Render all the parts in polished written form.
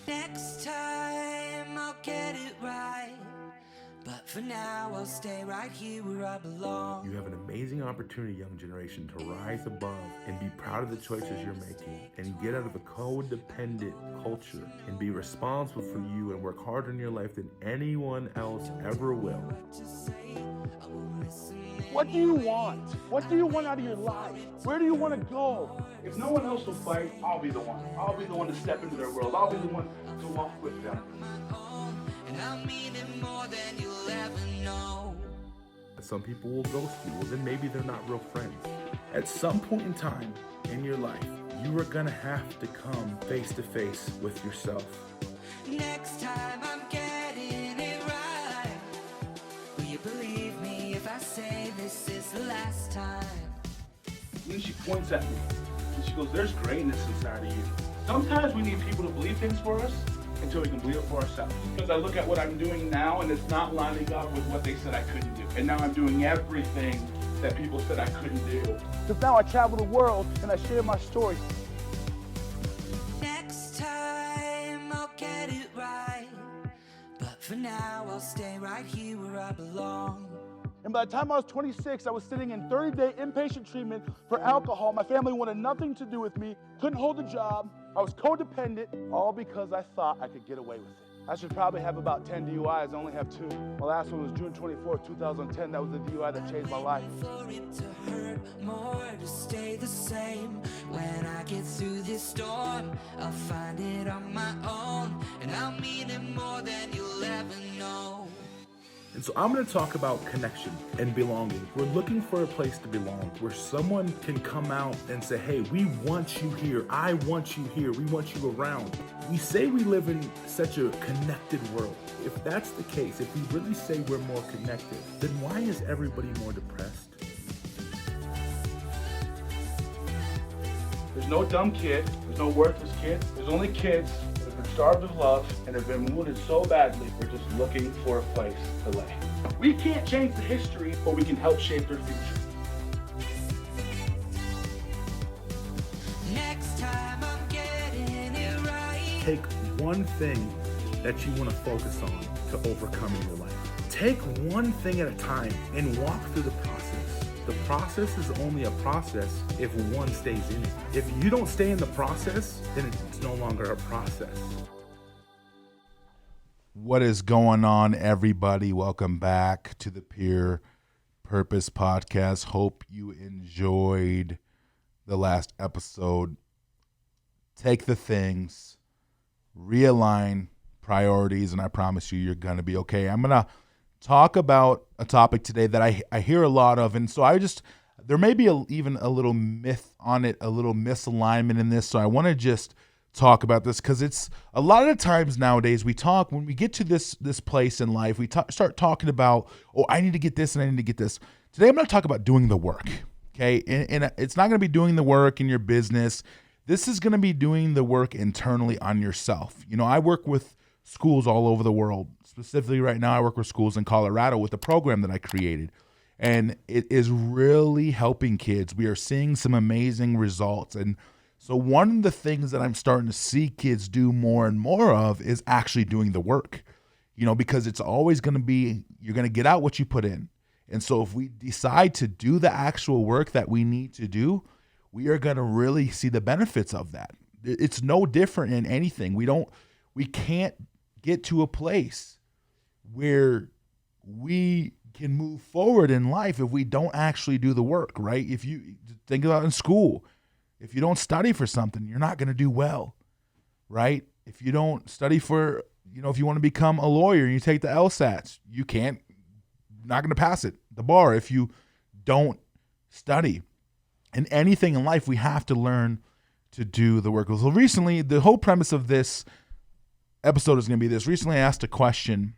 Next time I'll get it right, but for now I'll stay right here where I belong. You have an amazing opportunity, young generation, to rise above and be proud of the choices you're making, and get out of a codependent culture and be responsible for you and work harder in your life than anyone else ever will. What do you want? What do you want out of your life? Where do you want to go? If no one else will fight, I'll be the one. I'll be the one to step into their world. I'll be the one to walk with them. And I mean it more than you'll ever know. Some people will ghost you. Well, then maybe they're not real friends. At some point in time in your life, you are going to have to come face to face with yourself. Next time I'm getting it right. Will you believe me if I say this is the last time? And then she points at me and she goes, there's greatness inside of you. Sometimes we need people to believe things for us until we can believe it for ourselves. Because I look at what I'm doing now and it's not lining up with what they said I couldn't do. And now I'm doing everything that people said I couldn't do. Because now I travel the world and I share my story. Next time I'll get it right, but for now I'll stay right here where I belong. And by the time I was 26, I was sitting in 30-day inpatient treatment for alcohol. My family wanted nothing to do with me, couldn't hold a job. I was codependent, all because I thought I could get away with it. I should probably have about 10 DUIs. I only have 2. My last one was June 24th, 2010. That was the DUI that changed my life. For it to hurt more, to stay the same. When I get through this storm, I'll find it on my own. And I'll mean it more than you'll ever know. And so I'm going to talk about connection and belonging. We're looking for a place to belong where someone can come out and say, hey, we want you here. I want you here. We want you around. We say we live in such a connected world. If that's the case, if we really say we're more connected, then why is everybody more depressed? There's no dumb kid. There's no worthless kid. There's only kids that have been starved of love and have been wounded so badly, they're just looking for a place to lay. We can't change the history, but we can help shape their future. Next time I'm getting it right. Take one thing that you want to focus on to overcome in your life. Take one thing at a time and walk through the process. The process is only a process if one stays in it. If you don't stay in the process, then it's no longer a process. What is going on, everybody? Welcome back to the Peer Purpose Podcast. Hope you enjoyed the last episode. Take the things, realign priorities, and I promise you're going to be okay. I'm going to talk about a topic today that I hear a lot of, and so there may be even a little myth on it, a little misalignment in this, so I want to just talk about this because it's a lot of the times nowadays when we get to this place in life, we start talking about, oh, I need to get this and I need to get this. Today I'm going to talk about doing the work, okay? And it's not going to be doing the work in your business. This is going to be doing the work internally on yourself. You know, I work with schools all over the world. Specifically right now, I work with schools in Colorado with a program that I created. And it is really helping kids. We are seeing some amazing results. And so one of the things that I'm starting to see kids do more and more of is actually doing the work, you know, because it's always going to be, you're going to get out what you put in. And so if we decide to do the actual work that we need to do, we are going to really see the benefits of that. It's no different in anything. We can't get to a place where we can move forward in life if we don't actually do the work, right? If you think about in school, if you don't study for something, you're not going to do well, right? If you don't study for, if you want to become a lawyer and you take the LSATs, not going to pass it, the bar, if you don't study. In anything in life, we have to learn to do the work. So recently, the whole premise of this episode is going to be this. Recently, I asked a question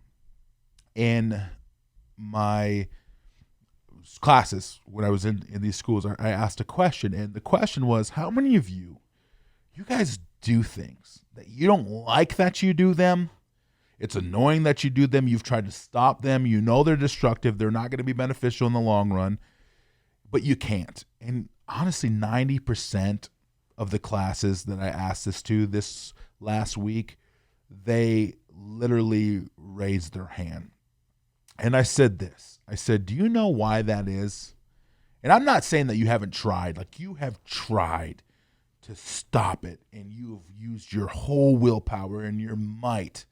in my classes when I was in these schools. I asked a question, and the question was, how many of you guys do things that you don't like that you do them? It's annoying that you do them. You've tried to stop them. You know they're destructive. They're not going to be beneficial in the long run, but you can't. And honestly, 90% of the classes that I asked this to this last week, they literally raised their hand. And I said this. I said, do you know why that is? And I'm not saying that you haven't tried. Like, you have tried to stop it, and you have used your whole willpower and your might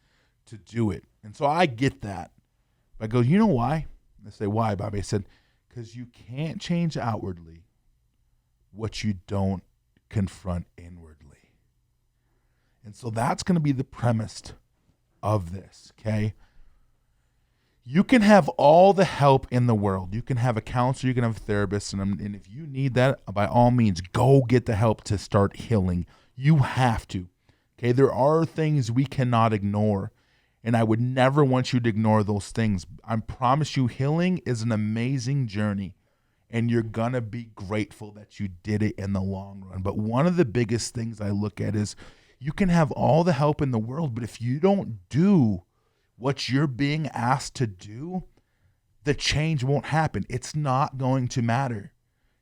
to do it. And so I get that. I go, you know why? I say, why, Bobby? I said, because you can't change outwardly what you don't confront inwardly. And so that's going to be the premise of this, okay? You can have all the help in the world. You can have a counselor, you can have a therapist, and if you need that, by all means, go get the help to start healing. You have to, okay? There are things we cannot ignore, and I would never want you to ignore those things. I promise you, healing is an amazing journey, and you're going to be grateful that you did it in the long run. But one of the biggest things I look at is you can have all the help in the world, but if you don't do what you're being asked to do, the change won't happen. It's not going to matter.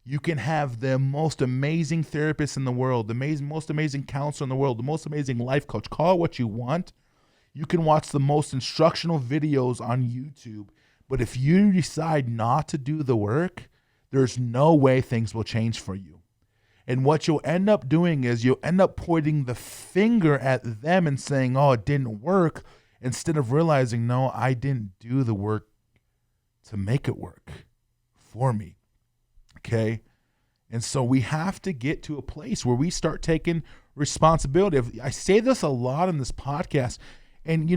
You can have the most amazing therapist in the world, the most amazing counselor in the world, the most amazing life coach, call it what you want. You can watch the most instructional videos on YouTube, but if you decide not to do the work, there's no way things will change for you. And what you'll end up doing is you'll end up pointing the finger at them and saying, oh, it didn't work, instead of realizing, no, I didn't do the work to make it work for me, okay? And so we have to get to a place where we start taking responsibility. I say this a lot in this podcast, and,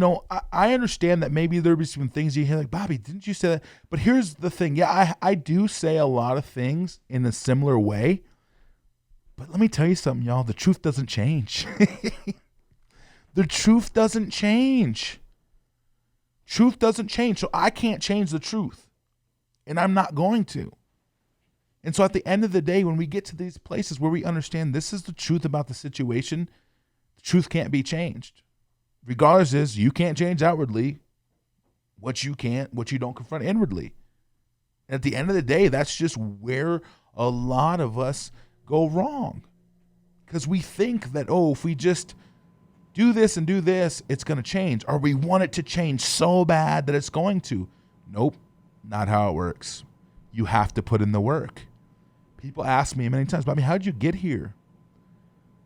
I understand that maybe there'll be some things you hear like, Bobby, didn't you say that? But here's the thing. Yeah, I do say a lot of things in a similar way, but let me tell you something, y'all. The truth doesn't change. The truth doesn't change. Truth doesn't change. So I can't change the truth. And I'm not going to. And so at the end of the day, when we get to these places where we understand this is the truth about the situation, the truth can't be changed. Regardless is you can't change outwardly what you don't confront inwardly. And at the end of the day, that's just where a lot of us go wrong. Because we think that, if we just do this and do this, it's going to change. Or we want it to change so bad that it's going to. Nope, not how it works. You have to put in the work. People ask me many times, Bobby, how'd you get here?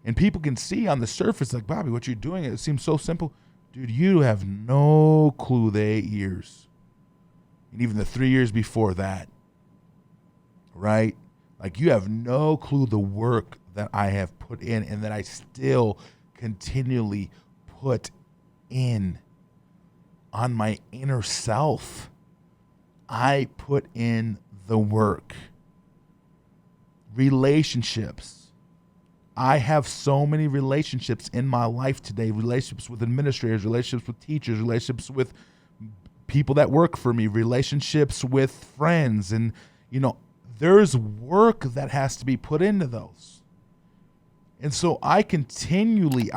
And people can see on the surface, like, Bobby, what you're doing, it seems so simple. Dude, you have no clue the 8 years. And even the 3 years before that. Right? Like, you have no clue the work that I have put in and that I still continually put in on my inner self. I put in the work. Relationships. I have so many relationships in my life today. Relationships with administrators, relationships with teachers, relationships with people that work for me, relationships with friends. And, there's work that has to be put into those. And so I continually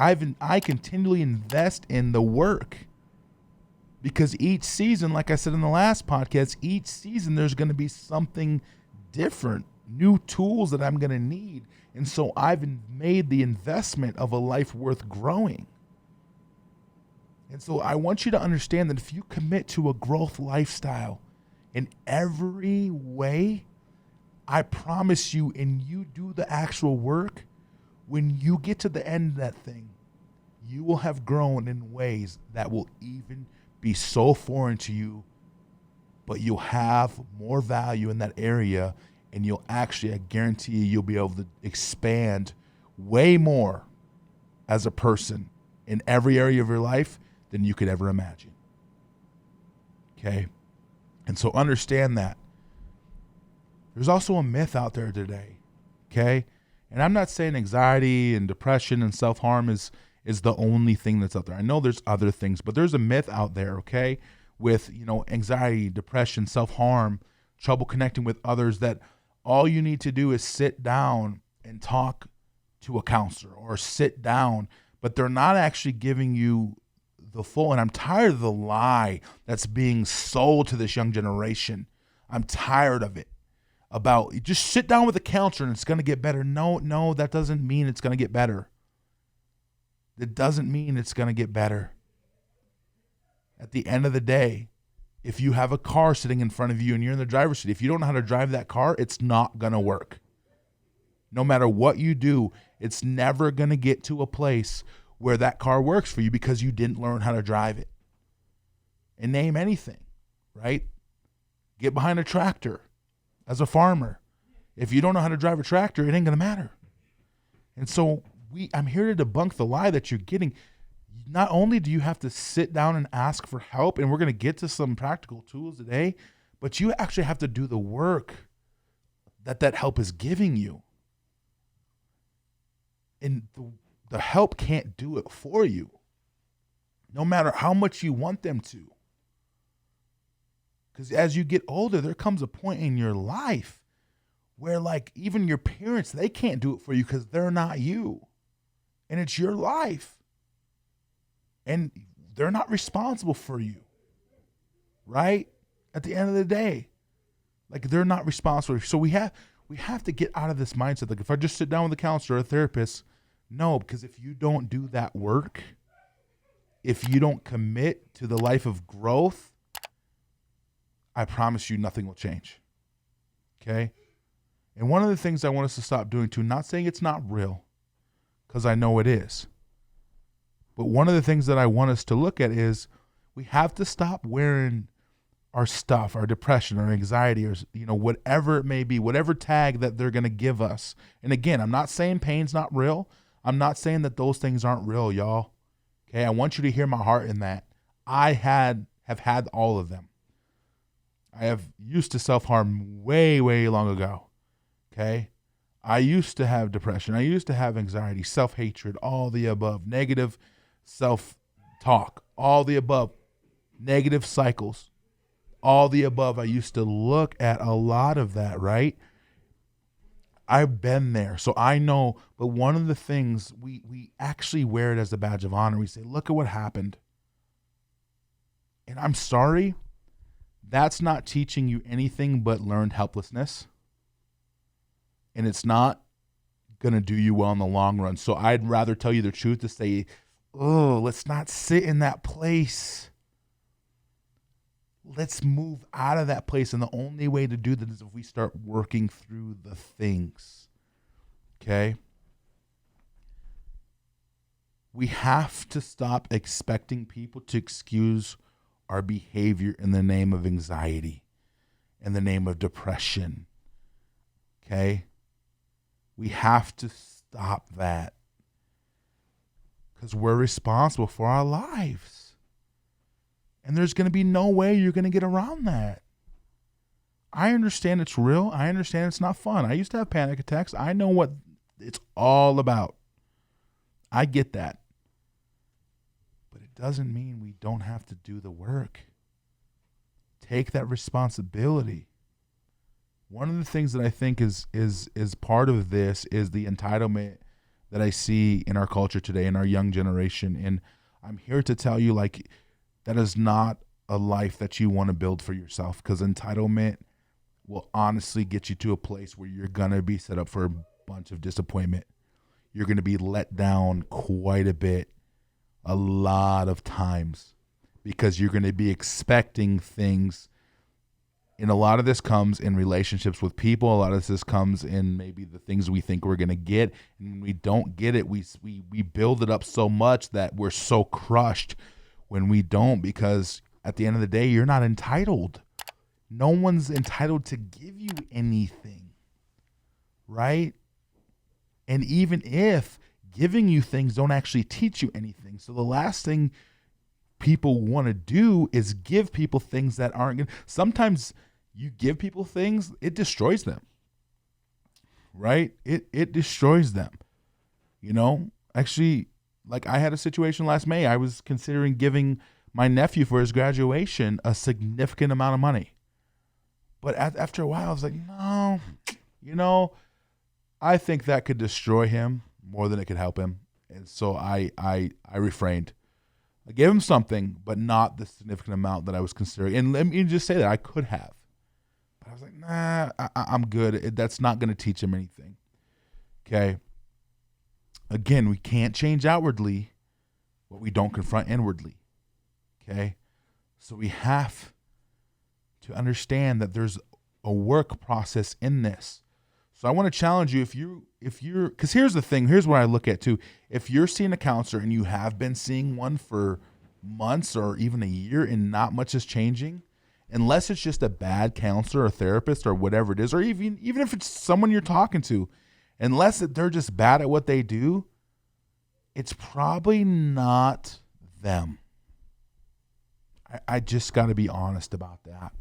invest in the work, because each season, like I said in the last podcast, each season there's going to be something different, new tools that I'm going to need. And so I've made the investment of a life worth growing. And so I want you to understand that if you commit to a growth lifestyle in every way, I promise you, and you do the actual work, when you get to the end of that thing, you will have grown in ways that will even be so foreign to you, but you'll have more value in that area, and I guarantee you'll be able to expand way more as a person in every area of your life than you could ever imagine. Okay? And so understand that. There's also a myth out there today, okay? And I'm not saying anxiety and depression and self-harm is the only thing that's out there. I know there's other things, but there's a myth out there, okay, with, anxiety, depression, self-harm, trouble connecting with others, that all you need to do is sit down and talk to a counselor or sit down, but they're not actually giving you the full, and I'm tired of the lie that's being sold to this young generation. I'm tired of it. About just sit down with a counselor and it's going to get better. No, that doesn't mean it's going to get better. It doesn't mean it's going to get better. At the end of the day, if you have a car sitting in front of you and you're in the driver's seat, if you don't know how to drive that car, it's not going to work. No matter what you do, it's never going to get to a place where that car works for you because you didn't learn how to drive it. And name anything, right? Get behind a tractor as a farmer. If you don't know how to drive a tractor, it ain't going to matter. And so I'm here to debunk the lie that you're getting. Not only do you have to sit down and ask for help, and we're going to get to some practical tools today, but you actually have to do the work that help is giving you. And the help can't do it for you, no matter how much you want them to. Because as you get older, there comes a point in your life where, like, even your parents, they can't do it for you because they're not you. And it's your life. And they're not responsible for you. Right? At the end of the day. Like, they're not responsible. So we have to get out of this mindset. Like, if I just sit down with a counselor or a therapist, no, because if you don't do that work, if you don't commit to the life of growth, I promise you nothing will change. Okay? And one of the things I want us to stop doing too, not saying it's not real, because I know it is, but one of the things that I want us to look at is we have to stop wearing our stuff, our depression, our anxiety, or whatever it may be, whatever tag that they're going to give us. And again, I'm not saying pain's not real. I'm not saying that those things aren't real, y'all. Okay, I want you to hear my heart in that. I have had all of them. I have used to self-harm way, way long ago, okay? I used to have depression. I used to have anxiety, self-hatred, all the above, negative self-talk, all the above, negative cycles, all the above. I used to look at a lot of that, right? I've been there, so I know, but one of the things, we actually wear it as a badge of honor. We say, look at what happened. And I'm sorry, that's not teaching you anything but learned helplessness. And it's not going to do you well in the long run. So I'd rather tell you the truth to say, let's not sit in that place. Let's move out of that place. And the only way to do that is if we start working through the things. Okay? We have to stop expecting people to excuse our behavior in the name of anxiety, in the name of depression. Okay? We have to stop that because we're responsible for our lives. And there's going to be no way you're going to get around that. I understand it's real. I understand it's not fun. I used to have panic attacks. I know what it's all about. I get that. But it doesn't mean we don't have to do the work. Take that responsibility. One of the things that I think is part of this is the entitlement that I see in our culture today, in our young generation. And I'm here to tell you, like, that is not a life that you want to build for yourself, because entitlement will honestly get you to a place where you're going to be set up for a bunch of disappointment. You're going to be let down quite a bit, a lot of times, because you're going to be expecting things. And a lot of this comes in relationships with people. A lot of this comes in maybe the things we think we're going to get. And when we don't get it, we build it up so much that we're so crushed when we don't, because at the end of the day, you're not entitled. No one's entitled to give you anything, right? And even if giving you things don't actually teach you anything. So the last thing people want to do is give people things that aren't going to. Sometimes you give people things, it destroys them, right? It destroys them, Actually, like, I had a situation last May. I was considering giving my nephew for his graduation a significant amount of money. But after a while, I was like, no, I think that could destroy him more than it could help him. And so I refrained. I gave him something, but not the significant amount that I was considering. And let me just say that I could have. But I was like, nah, I'm good. That's not going to teach him anything. Okay? Again, we can't change outwardly what we don't confront inwardly. Okay? So we have to understand that there's a work process in this. So I want to challenge you, if you're, because here's the thing, here's what I look at too. If you're seeing a counselor and you have been seeing one for months or even a year and not much is changing, unless it's just a bad counselor or therapist or whatever it is, or even if it's someone you're talking to, unless they're just bad at what they do, it's probably not them. I just got to be honest about that.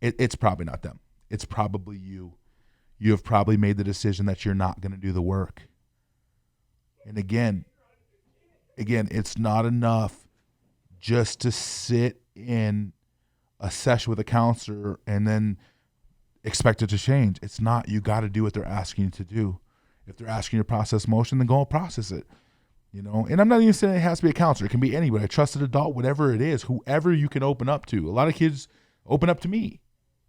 It's probably not them. It's probably you. You have probably made the decision that you're not going to do the work. And again, it's not enough just to sit in a session with a counselor and then expect it to change. It's not. You got to do what they're asking you to do. If they're asking you to process motion, then go and process it. You know, and I'm not even saying it has to be a counselor. It can be anybody, a trusted adult, whatever it is, whoever you can open up to. A lot of kids open up to me,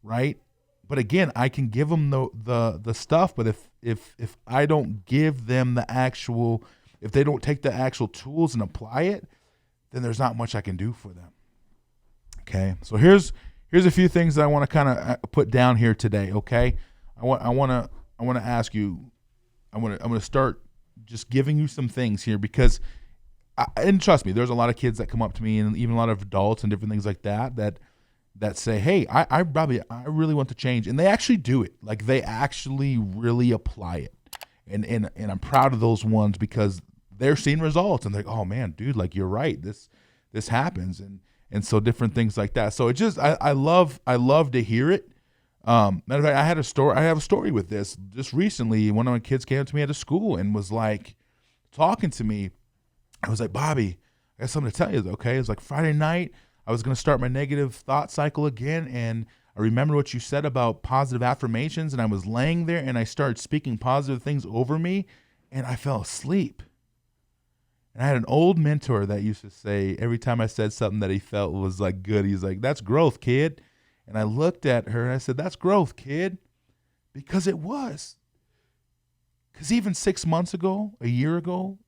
right? But again, I can give them the stuff, but if I don't give them the actual, if they don't take the actual tools and apply it, then there's not much I can do for them. Okay, so here's a few things that I want to kind of put down here today. Okay, I want to ask you. I'm gonna start just giving you some things here because, and trust me, there's a lot of kids that come up to me and even a lot of adults and different things like that say, hey, I really want to change. And they actually do it. Like they actually really apply it. And I'm proud of those ones because they're seeing results and they're like, oh man, dude, like you're right. This happens. And so different things like that. So it just, I love to hear it. Matter of fact, I have a story with this. Just recently, one of my kids came up to me at a school and was like talking to me. I was like, Bobby, I got something to tell you. Okay. It was like Friday night. I was going to start my negative thought cycle again. And I remember what you said about positive affirmations. And I was laying there and I started speaking positive things over me and I fell asleep. And I had an old mentor that used to say every time I said something that he felt was like good, he's like, that's growth, kid. And I looked at her and I said, that's growth, kid. Because it was. Because even 6 months ago, a year ago,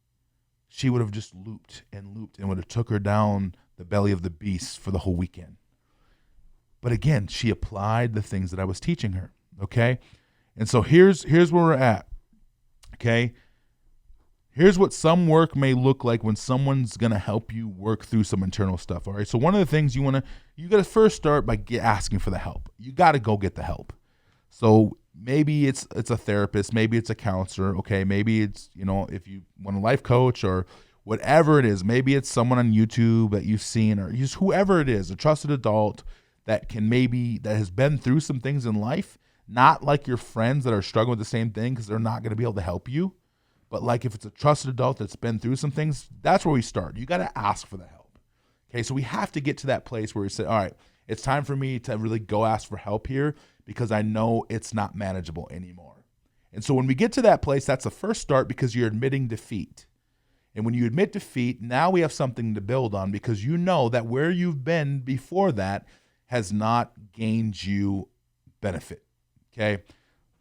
she would have just looped and would have took her down the belly of the beast for the whole weekend. But again, she applied the things that I was teaching her. Okay. And so here's where we're at. Okay. Here's what some work may look like when someone's going to help you work through some internal stuff. All right. So one of the things you got to first start by asking for the help. You got to go get the help. So maybe it's a therapist, maybe it's a counselor. Okay. Maybe it's, if you want a life coach or whatever it is, maybe it's someone on YouTube that you've seen or just whoever it is, a trusted adult that has been through some things in life, not like your friends that are struggling with the same thing because they're not going to be able to help you. But like if it's a trusted adult that's been through some things, that's where we start. You got to ask for the help. Okay, so we have to get to that place where we say, all right, it's time for me to really go ask for help here because I know it's not manageable anymore. And so when we get to that place, that's the first start because you're admitting defeat. And when you admit defeat, now we have something to build on because you know that where you've been before that has not gained you benefit. Okay.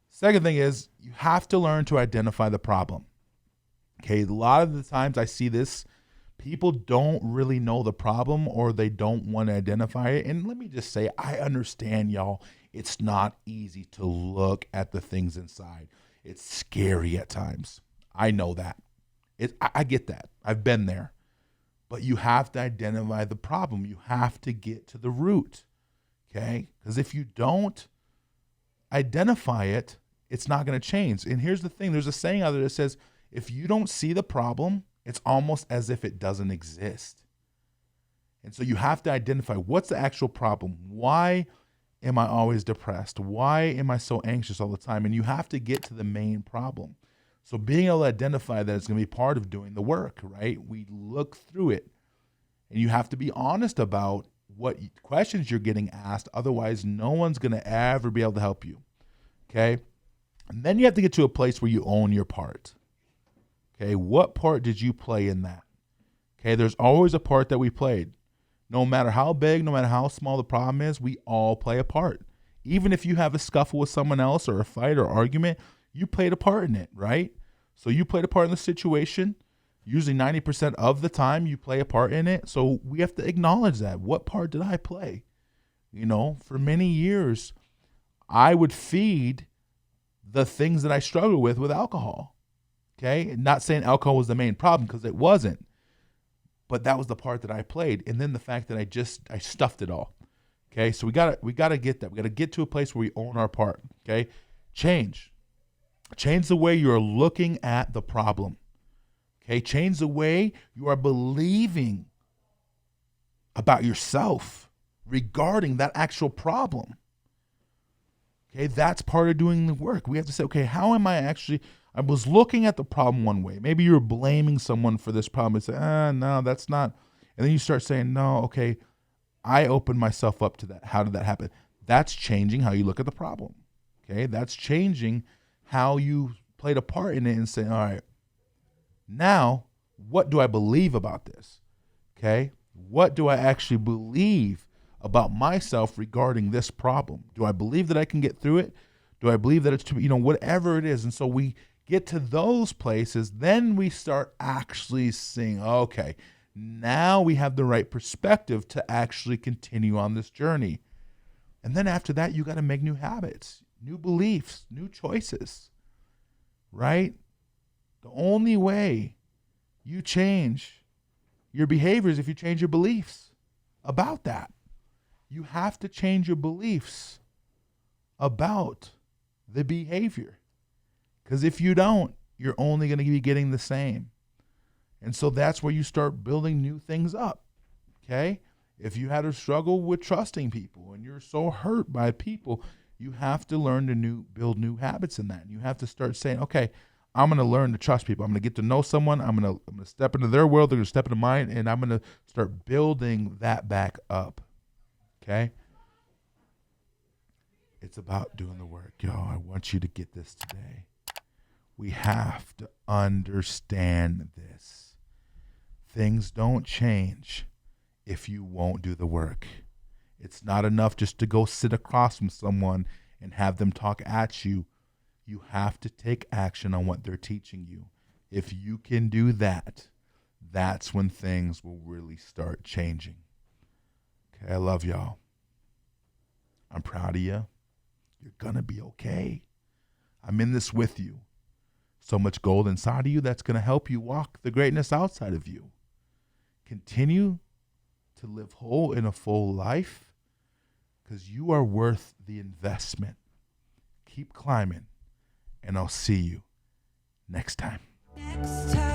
Second thing is you have to learn to identify the problem. Okay, a lot of the times I see this, people don't really know the problem or they don't want to identify it. And let me just say, I understand, y'all, it's not easy to look at the things inside. It's scary at times. I know that. I get that. I've been there. But you have to identify the problem. You have to get to the root, okay? Because if you don't identify it, it's not going to change. And here's the thing. There's a saying out there that says, if you don't see the problem, it's almost as if it doesn't exist. And so you have to identify what's the actual problem. Why am I always depressed? Why am I so anxious all the time? And you have to get to the main problem. So being able to identify that is going to be part of doing the work, right? We look through it. And you have to be honest about what questions you're getting asked. Otherwise, no one's going to ever be able to help you. Okay? And then you have to get to a place where you own your part. Okay, what part did you play in that? Okay, there's always a part that we played. No matter how big, no matter how small the problem is, we all play a part. Even if you have a scuffle with someone else or a fight or argument, you played a part in it, right? So you played a part in the situation. Usually 90% of the time you play a part in it. So we have to acknowledge that. What part did I play? You know, for many years, I would feed the things that I struggled with alcohol. Okay? Not saying alcohol was the main problem, because it wasn't. But that was the part that I played. And then the fact that I stuffed it all. Okay? So we gotta get that. We gotta get to a place where we own our part. Okay? Change the way you're looking at the problem. Okay? Change the way you are believing about yourself regarding that actual problem. Okay? That's part of doing the work. We have to say, okay, how am I was looking at the problem one way. Maybe you're blaming someone for this problem and say, no, that's not. And then you start saying, no, okay, I opened myself up to that. How did that happen? That's changing how you look at the problem. Okay? That's changing how you played a part in it and saying, all right, now what do I believe about this? Okay? What do I actually believe about myself regarding this problem? Do I believe that I can get through it? Do I believe that it's, whatever it is? And so we get to those places, then we start actually seeing, okay, now we have the right perspective to actually continue on this journey. And then after that, you got to make new habits, new beliefs, new choices, right? The only way you change your behavior is if you change your beliefs about that. You have to change your beliefs about the behavior. Because if you don't, you're only going to be getting the same. And so that's where you start building new things up. Okay? If you had a struggle with trusting people and you're so hurt by people, you have to learn to build new habits in that. And you have to start saying, okay, I'm going to learn to trust people. I'm going to get to know someone. I'm going to step into their world. They're going to step into mine. And I'm going to start building that back up. Okay? It's about doing the work, y'all. I want you to get this today. We have to understand this. Things don't change if you won't do the work. It's not enough just to go sit across from someone and have them talk at you. You have to take action on what they're teaching you. If you can do that, that's when things will really start changing. Okay, I love y'all. I'm proud of you. You're going to be okay. I'm in this with you. So much gold inside of you that's going to help you walk the greatness outside of you. Continue to live whole in a full life because you are worth the investment. Keep climbing, and I'll see you next time. Next time